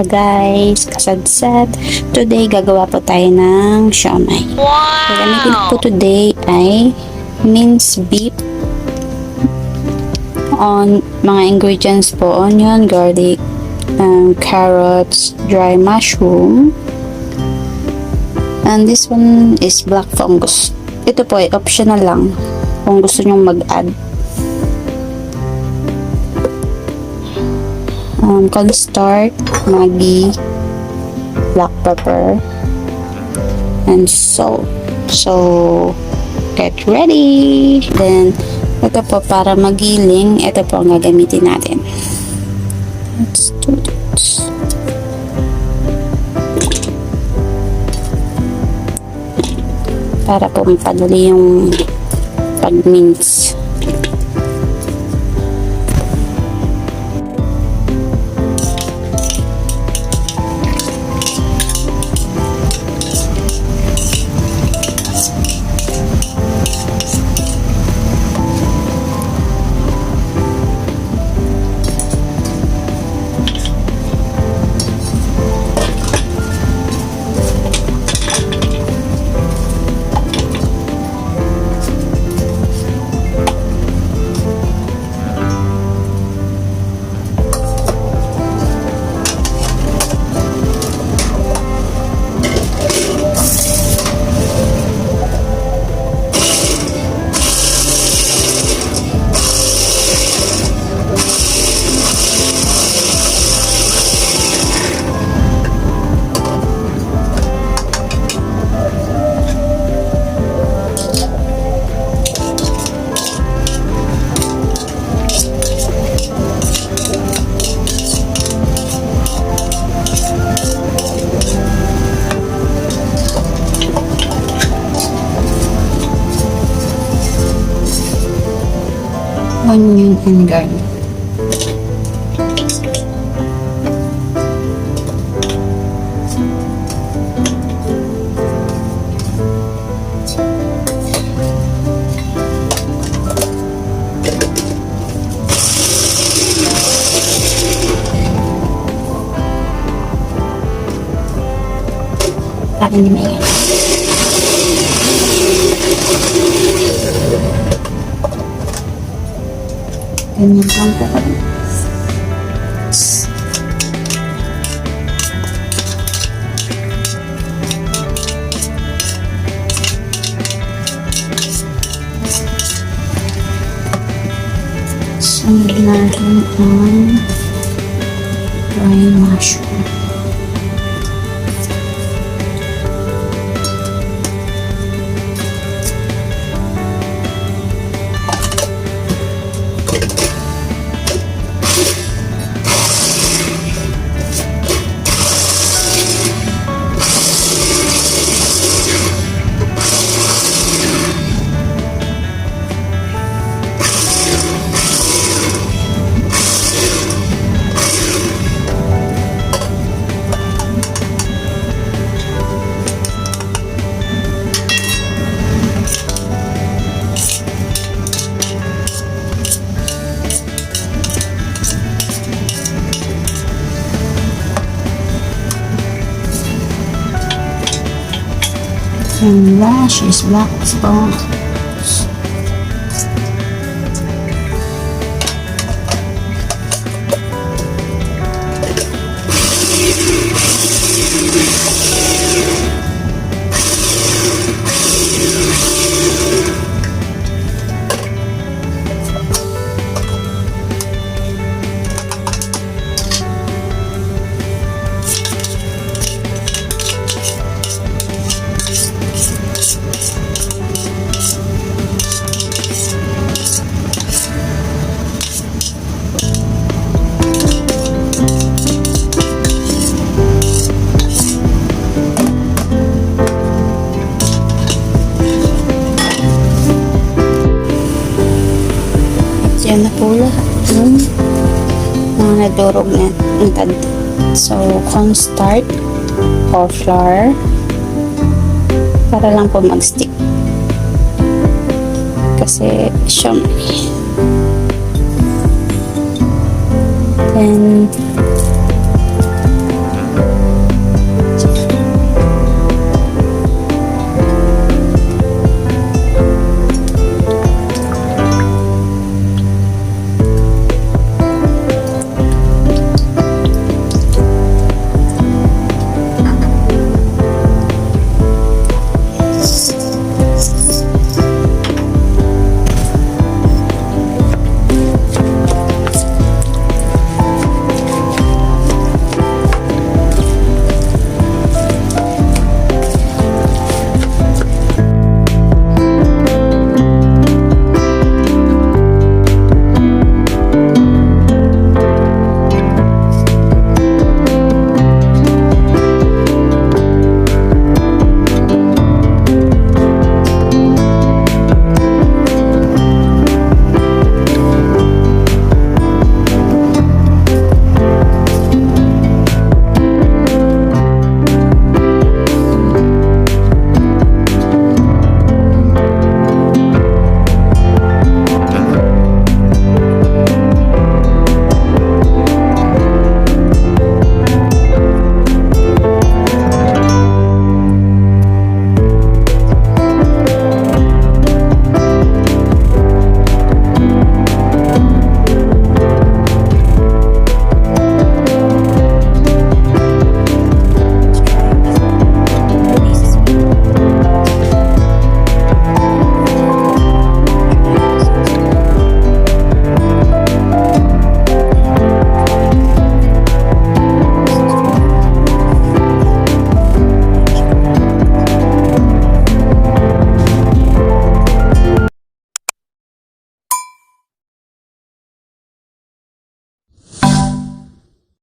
guys, kasadsad. Today gagawa po tayo ng siomai. Wow! Gagamitin ko po today ay minced beef. On mga ingredients po, onion, garlic, carrots, dry mushroom, and this one is black fungus. Ito po ay optional lang kung gusto nyong mag-add. Cornstarch, Maggi, black pepper, and salt. So, get ready! Then, ito po para magiling, ito po ang gagamitin natin. Let's do this. Para po mapadali yung pag-mince. Onion and garlic. Parang hindi may ganyan lang po kami. Sunod natin ang dry mushroom. And last is black fungus. Yan na po lahat yung mga nadurog na intad. So, cornstarch or flour para lang po mag-stick. Kasi siomai. Then,